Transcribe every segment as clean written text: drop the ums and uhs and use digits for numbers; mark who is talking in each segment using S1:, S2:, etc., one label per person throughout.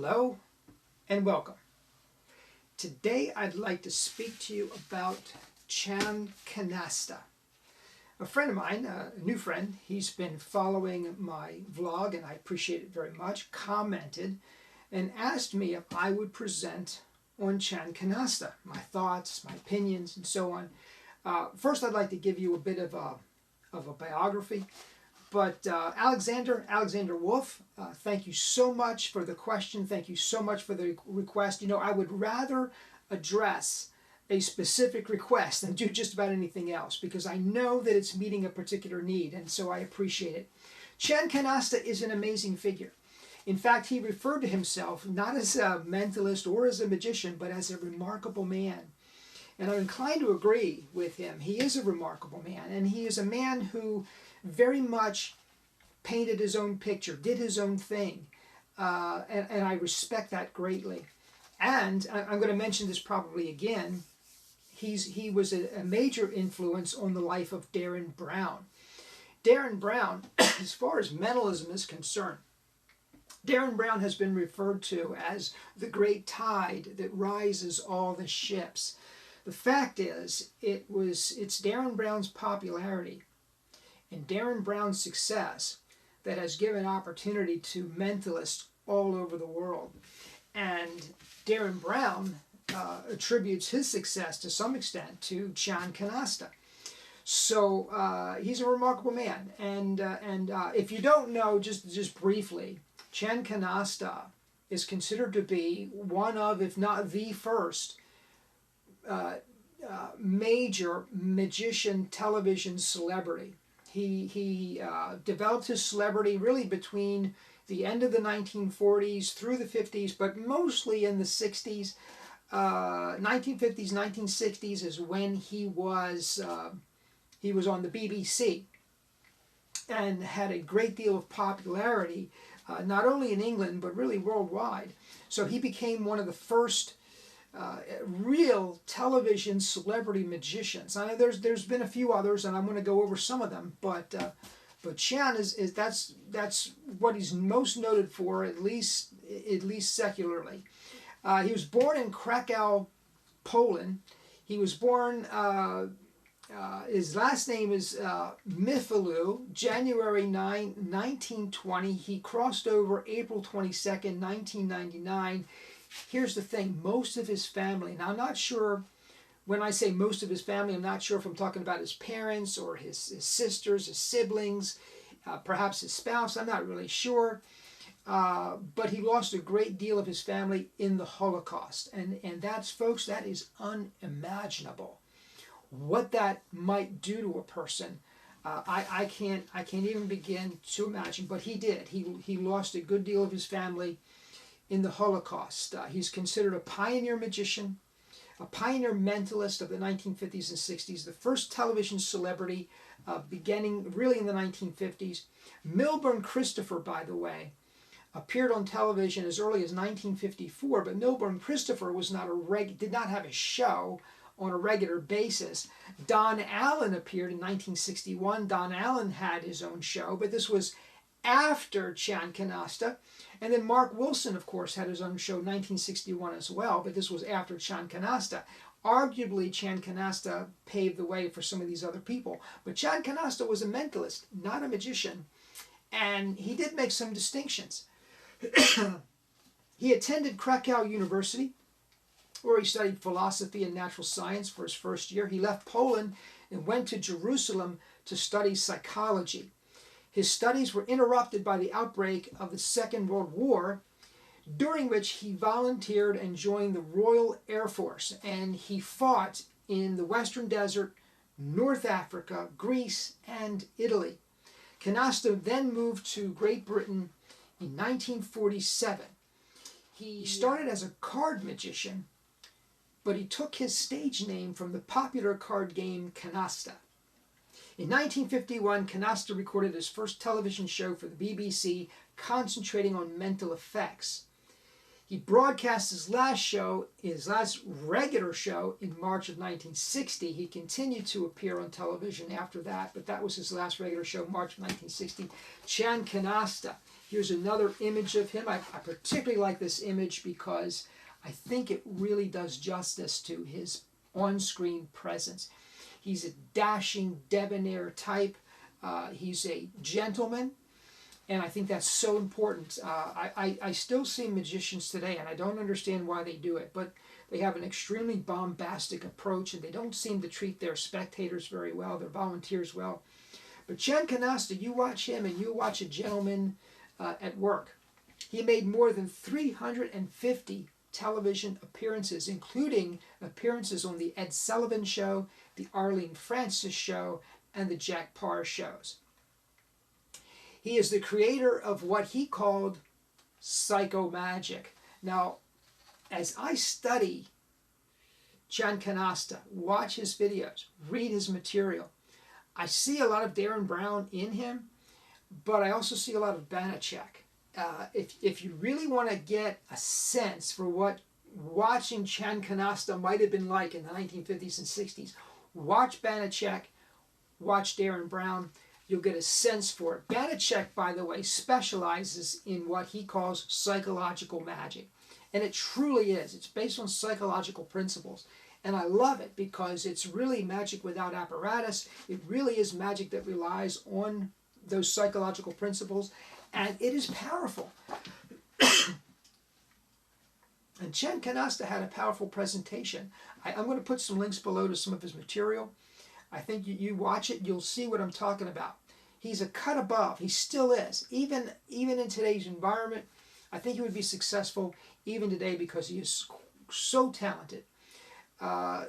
S1: Hello and welcome. Today I'd like to speak to you about Chan Canasta. A friend of mine, a new friend, he's been following my vlog and I appreciate it very much, commented and asked me if I would present on Chan Canasta, my thoughts, my opinions and so on. First I'd like to give you a bit of a biography. But Alexander Wolf, thank you so much for the question. Thank you so much for the request. You know, I would rather address a specific request than do just about anything else because I know that it's meeting a particular need, and so I appreciate it. Chan Canasta is an amazing figure. In fact, he referred to himself not as a mentalist or as a magician, but as a remarkable man. And I'm inclined to agree with him. He is a remarkable man, and he is a man who very much painted his own picture, did his own thing, and I respect that greatly. And I'm going to mention this probably again, he was a major influence on the life of Darren Brown. Darren Brown, as far as mentalism is concerned, Darren Brown has been referred to as the great tide that rises all the ships. The fact is, it's Darren Brown's popularity and Darren Brown's success that has given opportunity to mentalists all over the world. And Darren Brown attributes his success to some extent to Chan Canasta. So he's a remarkable man. And if you don't know, just briefly, Chan Canasta is considered to be one of, if not the first, major magician television celebrity. He developed his celebrity really between the end of the 1940s through the 50s, but mostly in the 60s. 1950s, 1960s is when he was on the BBC and had a great deal of popularity, not only in England but really worldwide. So he became one of the first real television celebrity magicians. I know there's been a few others, and I'm going to go over some of them, but Chan that's what he's most noted for, at least secularly. He was born in Kraków, Poland. He was born. His last name is Mifalu, January 9, 1920. He crossed over April 22nd, 1999. Here's the thing, most of his family, now I'm not sure, when I say most of his family, I'm not sure if I'm talking about his parents or his sisters, his siblings, perhaps his spouse, I'm not really sure. But he lost a great deal of his family in the Holocaust. And that's, folks, that is unimaginable. What that might do to a person, I can't even begin to imagine, but he did. He lost a good deal of his family in the Holocaust. He's considered a pioneer magician, a pioneer mentalist of the 1950s and 60s, the first television celebrity beginning really in the 1950s. Milburn Christopher, by the way, appeared on television as early as 1954, but Milburn Christopher was did not have a show on a regular basis. Don Allen appeared in 1961. Don Allen had his own show, but this was after Chan Canasta. And then Mark Wilson, of course, had his own show in 1961 as well, but this was after Chan Canasta. Arguably, Chan Canasta paved the way for some of these other people. But Chan Canasta was a mentalist, not a magician, and he did make some distinctions. He attended Kraków University, where he studied philosophy and natural science for his first year. He left Poland and went to Jerusalem to study psychology. His studies were interrupted by the outbreak of the Second World War, during which he volunteered and joined the Royal Air Force, and he fought in the Western Desert, North Africa, Greece, and Italy. Canasta then moved to Great Britain in 1947. He started as a card magician, but he took his stage name from the popular card game Canasta. In 1951, Canasta recorded his first television show for the BBC, concentrating on mental effects. He broadcast his last regular show in March of 1960. He continued to appear on television after that, but that was his last regular show, March of 1960. Chan Canasta. Here's another image of him. I particularly like this image because I think it really does justice to his on-screen presence. He's a dashing, debonair type. He's a gentleman, and I think that's so important. I still see magicians today, and I don't understand why they do it, but they have an extremely bombastic approach, and they don't seem to treat their spectators very well, their volunteers well. But Chan Canasta, you watch him, and you watch a gentleman at work. He made more than 350 television appearances, including appearances on the Ed Sullivan Show, the Arlene Francis Show, and the Jack Paar shows. He is the creator of what he called psychomagic. Now, as I study Chan Canasta, watch his videos, read his material, I see a lot of Darren Brown in him, but I also see a lot of Banachek. If you really want to get a sense for what watching Chan Canasta might have been like in the 1950s and 60s, watch Banachek, watch Darren Brown. You'll get a sense for it. Banachek, by the way, specializes in what he calls psychological magic. And it truly is. It's based on psychological principles. And I love it because it's really magic without apparatus. It really is magic that relies on those psychological principles. And it is powerful. And Chan Canasta had a powerful presentation. I'm going to put some links below to some of his material. I think you watch it, you'll see what I'm talking about. He's a cut above. He still is. Even in today's environment, I think he would be successful even today because he is so talented.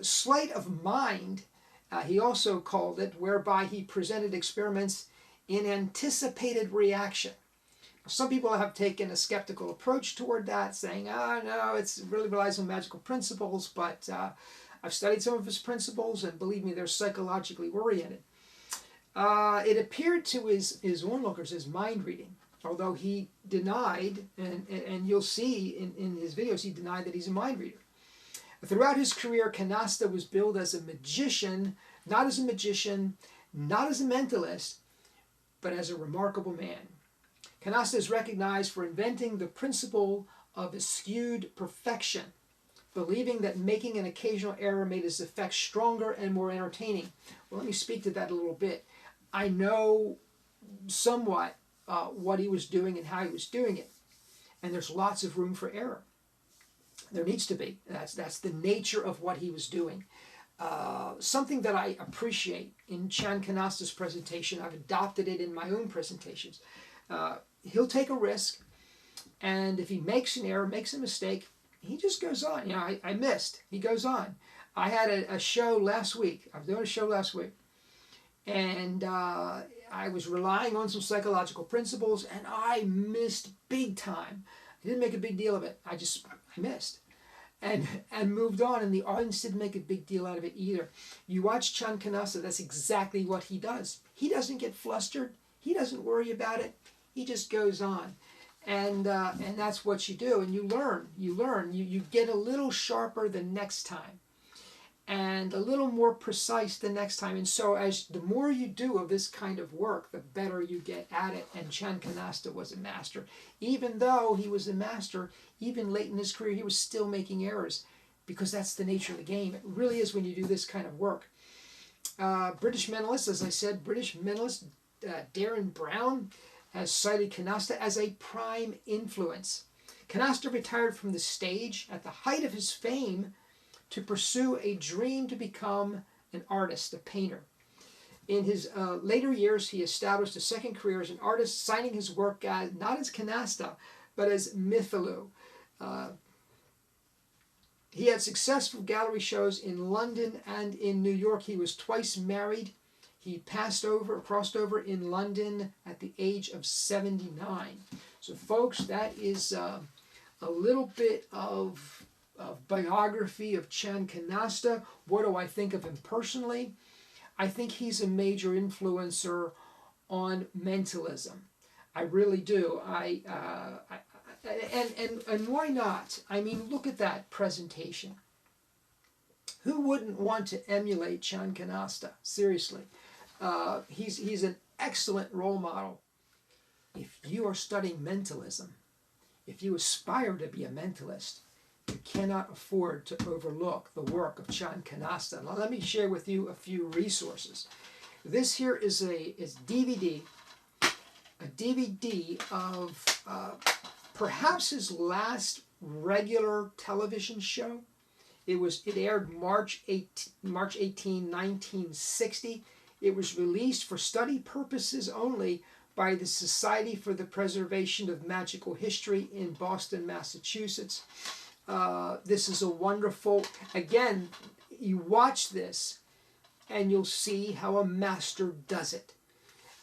S1: Sleight of mind, he also called it, whereby he presented experiments in anticipated reaction. Some people have taken a skeptical approach toward that, saying, no, it really relies on magical principles, but I've studied some of his principles, and believe me, they're psychologically oriented. It appeared to his onlookers as mind reading, although he denied, and you'll see in his videos, he denied that he's a mind reader. Throughout his career, Canasta was billed as a magician, not as a mentalist, but as a remarkable man. Canasta is recognized for inventing the principle of eschewed perfection, believing that making an occasional error made his effects stronger and more entertaining. Well, let me speak to that a little bit. I know somewhat what he was doing and how he was doing it, and there's lots of room for error. There needs to be. That's the nature of what he was doing. Something that I appreciate in Chan Canasta's presentation, I've adopted it in my own presentations. He'll take a risk, and if he makes an error, makes a mistake, he just goes on. You know, I missed. He goes on. I had a show last week. I was doing a show last week, and I was relying on some psychological principles, and I missed big time. I didn't make a big deal of it. I missed. And moved on, and the audience didn't make a big deal out of it either. You watch Chan Canasta, that's exactly what he does. He doesn't get flustered. He doesn't worry about it. He just goes on. And that's what you do. And you learn. You get a little sharper the next time. And a little more precise the next time. And so as the more you do of this kind of work, the better you get at it. And Chan Canasta was a master. Even though he was a master, even late in his career, he was still making errors. Because that's the nature of the game. It really is when you do this kind of work. British mentalist, as I said, Darren Brown has cited Canasta as a prime influence. Canasta retired from the stage at the height of his fame to pursue a dream to become an artist, a painter. In his later years, he established a second career as an artist, signing his work not as Canasta, but as Mythaloo. He had successful gallery shows in London and in New York. He was twice married. He crossed over in London at the age of 79. So folks, that is a little bit of biography of Chan Canasta. What do I think of him personally? I think he's a major influencer on mentalism. I really do. And why not? I mean, look at that presentation. Who wouldn't want to emulate Chan Canasta? Seriously. He's an excellent role model. if you are studying mentalism, if you aspire to be a mentalist, you cannot afford to overlook the work of Chan Canasta. Now let me share with you a few resources. This here is a DVD of perhaps his last regular television show. It aired March 18, 1960. It was released for study purposes only by the Society for the Preservation of Magical History in Boston, Massachusetts. This is a wonderful, again, you watch this and you'll see how a master does it.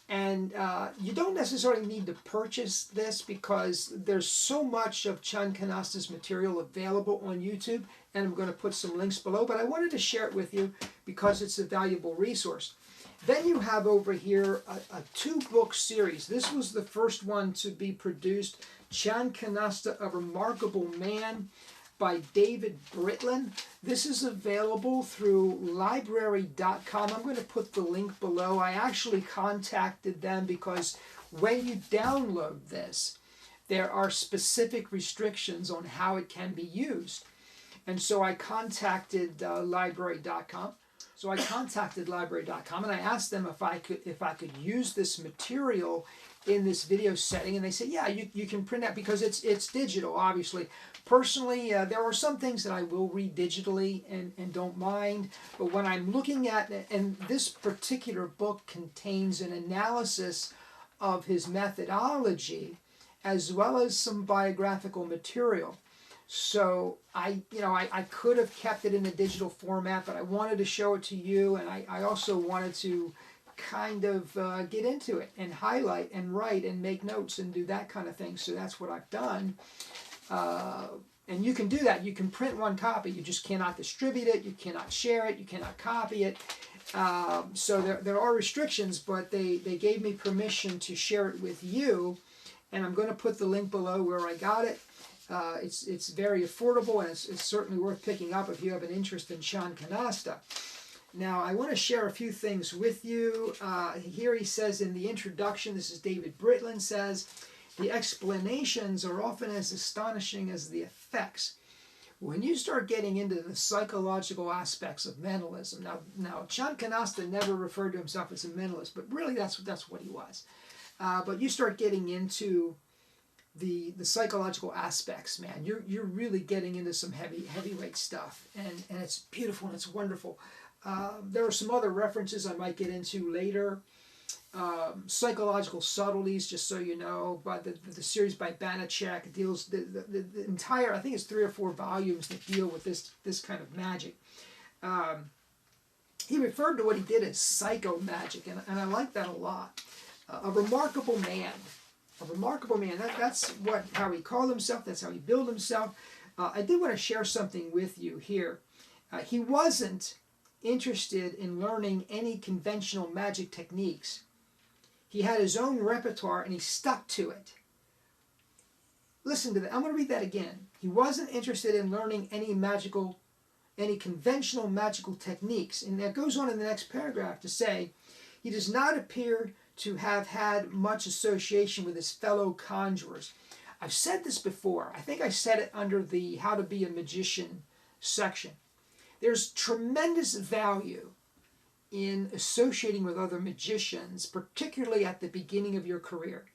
S1: And you don't necessarily need to purchase this because there's so much of Chan Canasta's material available on YouTube, and I'm going to put some links below, but I wanted to share it with you because it's a valuable resource. Then you have over here a 2-book series. This was the first one to be produced, Chan Canasta, A Remarkable Man, by David Britland. This is available through library.com. I'm going to put the link below. I actually contacted them because when you download this, there are specific restrictions on how it can be used. And so I contacted library.com. So I contacted library.com and I asked them if I could use this material in this video setting, and they said, yeah, you can print out because it's digital, obviously. Personally, there are some things that I will read digitally and don't mind, but when I'm looking at it, and this particular book contains an analysis of his methodology as well as some biographical material. So I could have kept it in a digital format, but I wanted to show it to you, and I also wanted to kind of get into it and highlight and write and make notes and do that kind of thing. So that's what I've done. And you can do that. You can print one copy. You just cannot distribute it. You cannot share it. You cannot copy it. So there are restrictions, but they gave me permission to share it with you. And I'm going to put the link below where I got it. It's very affordable, and it's certainly worth picking up if you have an interest in Chan Canasta. Now, I want to share a few things with you. Here he says in the introduction, this is David Britland, says, the explanations are often as astonishing as the effects. When you start getting into the psychological aspects of mentalism, now Chan Canasta never referred to himself as a mentalist, but really that's what he was. But you start getting into the psychological aspects, man. You're really getting into some heavyweight stuff, and it's beautiful and it's wonderful. There are some other references I might get into later. Psychological subtleties, just so you know, by the series by Banachek deals the entire, I think it's 3 or 4 volumes that deal with this kind of magic. He referred to what he did as psycho magic, and I like that a lot. A remarkable man. A remarkable man. That's how he called himself. That's how he billed himself. I did want to share something with you here. He wasn't interested in learning any conventional magic techniques. He had his own repertoire and he stuck to it. Listen to that. I'm going to read that again. He wasn't interested in learning any conventional magical techniques. And that goes on in the next paragraph to say, he does not appear to have had much association with his fellow conjurers. I've said this before. I think I said it under the How to Be a Magician section. There's tremendous value in associating with other magicians, particularly at the beginning of your career.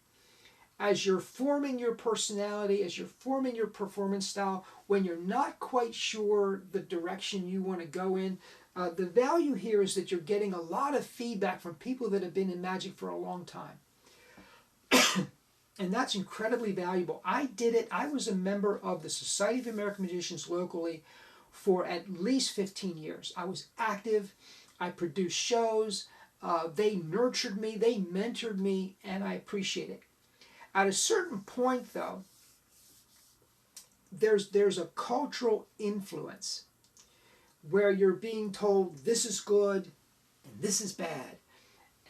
S1: As you're forming your personality, as you're forming your performance style, when you're not quite sure the direction you want to go in, the value here is that you're getting a lot of feedback from people that have been in magic for a long time. And that's incredibly valuable. I did it. I was a member of the Society of American Magicians locally for at least 15 years. I was active. I produced shows. They nurtured me. They mentored me, and I appreciate it. At a certain point, though, there's a cultural influence where you're being told this is good and this is bad,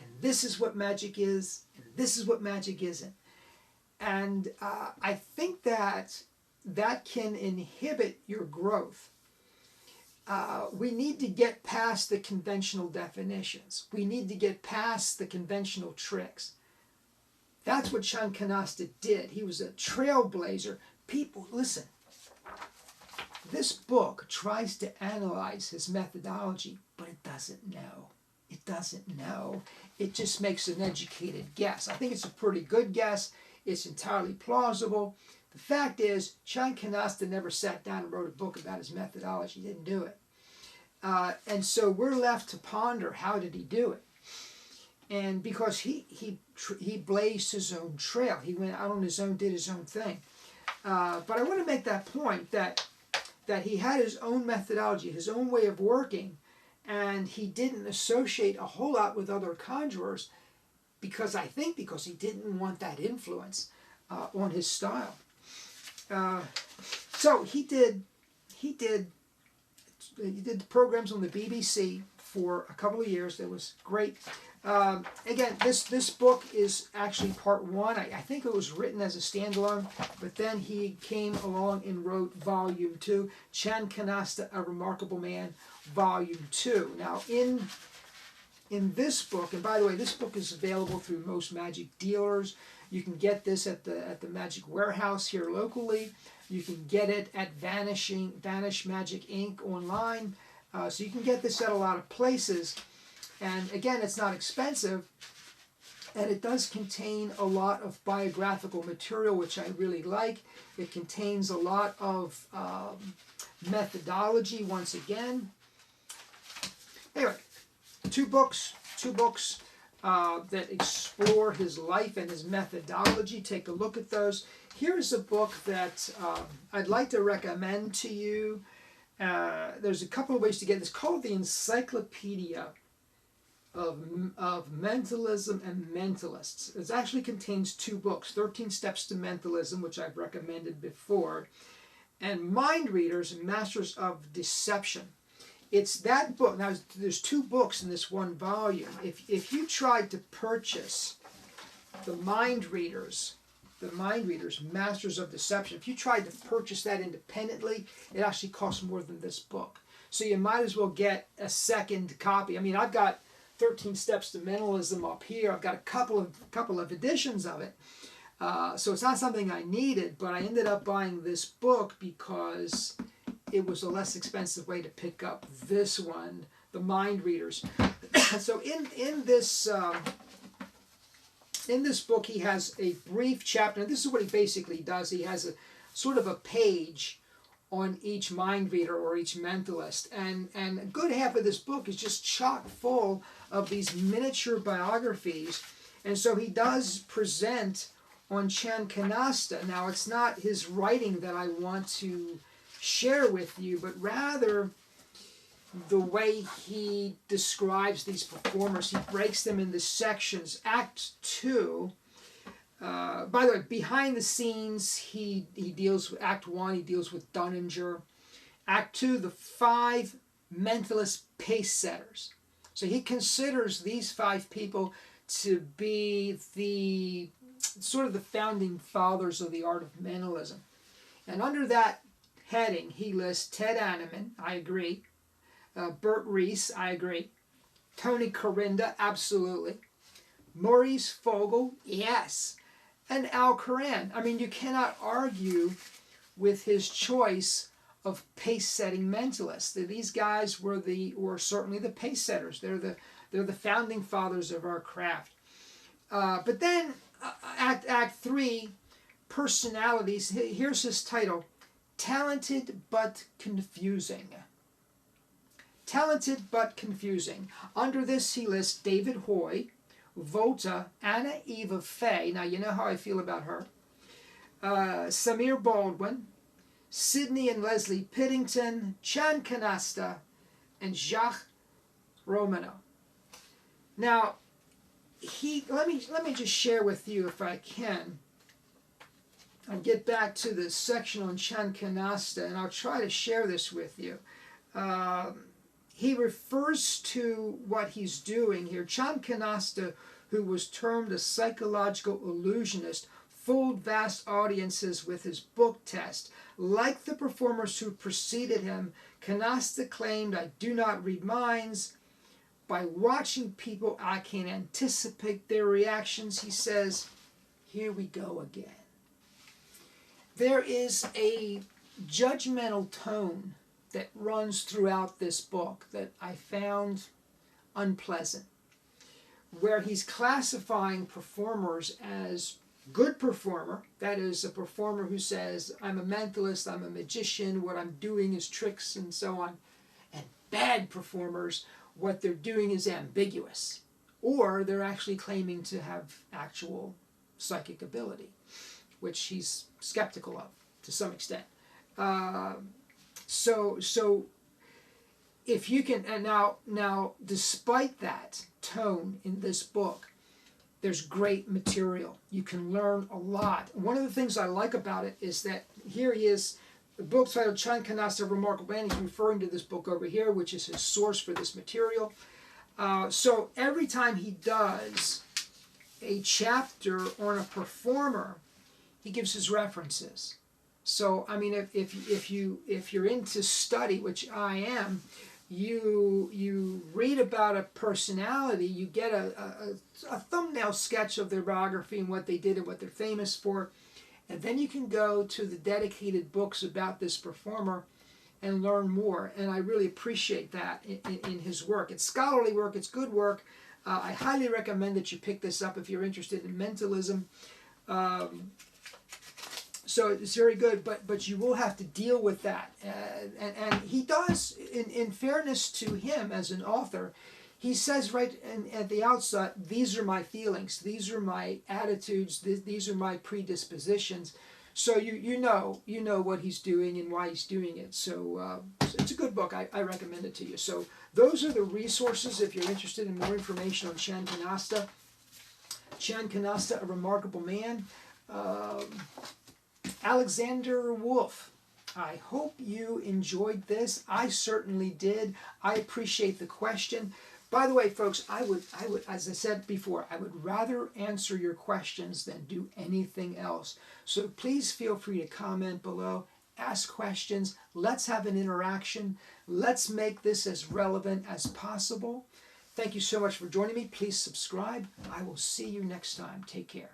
S1: and this is what magic is and this is what magic isn't. And I think that can inhibit your growth. We need to get past the conventional definitions. We need to get past the conventional tricks. That's what Chan Canasta did. He was a trailblazer. People, listen, this book tries to analyze his methodology, but it doesn't know. It doesn't know. It just makes an educated guess. I think it's a pretty good guess. It's entirely plausible. The fact is, Chan Canasta never sat down and wrote a book about his methodology. He didn't do it. And so we're left to ponder, how did he do it? And because he blazed his own trail. He went out on his own, did his own thing. But I want to make that point that he had his own methodology, his own way of working, and he didn't associate a whole lot with other conjurers because he didn't want that influence on his style. So he did programs on the BBC for a couple of years. That was great. Again, this book is actually part one. I think it was written as a standalone, but then he came along and wrote volume 2, Chan Canasta, A Remarkable Man, volume 2. Now, in this book, and by the way, this book is available through most magic dealers. You can get this at the Magic Warehouse here locally. You can get it at Vanish Magic Inc. online. So you can get this at a lot of places. And again, it's not expensive. And it does contain a lot of biographical material, which I really like. It contains a lot of methodology, once again. Anyway, two books that explore his life and his methodology. Take a look at those. Here's a book that I'd like to recommend to you. There's a couple of ways to get this. It's called the Encyclopedia of Mentalism and Mentalists. It actually contains 2 books, 13 Steps to Mentalism, which I've recommended before, and Mind Readers and Masters of Deception. It's that book. Now, there's 2 books in this one volume. If you tried to purchase the Mind Readers, Masters of Deception, if you tried to purchase that independently, it actually costs more than this book. So you might as well get a second copy. I mean, I've got 13 Steps to Mentalism up here. I've got a couple of editions of it. So it's not something I needed, but I ended up buying this book because it was a less expensive way to pick up this one, the Mind Readers. So in this book, he has a brief chapter. And this is what he basically does. He has a sort of a page on each mind reader or each mentalist. And a good half of this book is just chock full of these miniature biographies. And so he does present on Chan Canasta. Now, it's not his writing that I want to share with you, but rather the way he describes these performers. He breaks them into sections. Act 2, by the way, behind the scenes, he deals with Act 1, he deals with Dunninger. Act 2, the 5 mentalist pace setters. So he considers these 5 people to be the sort of the founding fathers of the art of mentalism. And under that heading, he lists Ted Anneman, I agree. Bert Reese, I agree. Tony Corinda, absolutely. Maurice Fogel, yes. And Al Coran. I mean, you cannot argue with his choice of pace-setting mentalists. These guys were certainly the pace setters. They're the founding fathers of our craft. But then Act 3, personalities. Here's his title: Talented but Confusing. Talented but confusing. Under this, he lists David Hoy, Volta, Anna Eva Fay. Now, you know how I feel about her. Samir Baldwin, Sidney and Leslie Piddington, Chan Canasta, and Jacques Romano. Now, let me just share with you, if I can. I'll get back to the section on Chan Canasta, and I'll try to share this with you. He refers to what he's doing here. Chan Canasta, who was termed a psychological illusionist, fooled vast audiences with his book test. Like the performers who preceded him, Canasta claimed, "I do not read minds. By watching people, I can anticipate their reactions," he says. here we go again. There is a judgmental tone that runs throughout this book that I found unpleasant, where he's classifying performers as good performer, that is a performer who says, I'm a mentalist, I'm a magician, what I'm doing is tricks and so on, and bad performers, what they're doing is ambiguous, or they're actually claiming to have actual psychic ability, which he's skeptical of to some extent. So if you can, and now despite that tone in this book, there's great material. You can learn a lot. One of the things I like about it is that here he is, the book titled Chan Canasta, Remarkable Man. He's referring to this book over here, which is his source for this material. So every time he does a chapter on a performer, he gives his references. So I mean, if you're into study, which I am, you read about a personality, you get a thumbnail sketch of their biography and what they did and what they're famous for, and then you can go to the dedicated books about this performer and learn more. And I really appreciate that in his work. It's scholarly work, it's good work. I highly recommend that you pick this up if you're interested in mentalism. So it's very good, but you will have to deal with that. And he does, in fairness to him as an author, he says right at the outset, these are my feelings, these are my attitudes, these are my predispositions. So you know what he's doing and why he's doing it. So it's a good book. I recommend it to you. So those are the resources if you're interested in more information on Chan Canasta. Chan Canasta, A Remarkable Man. Alexander Wolf. I hope you enjoyed this. I certainly did. I appreciate the question. By the way, folks, I would, as I said before, I would rather answer your questions than do anything else. So please feel free to comment below, ask questions. Let's have an interaction. Let's make this as relevant as possible. Thank you so much for joining me. Please subscribe. I will see you next time. Take care.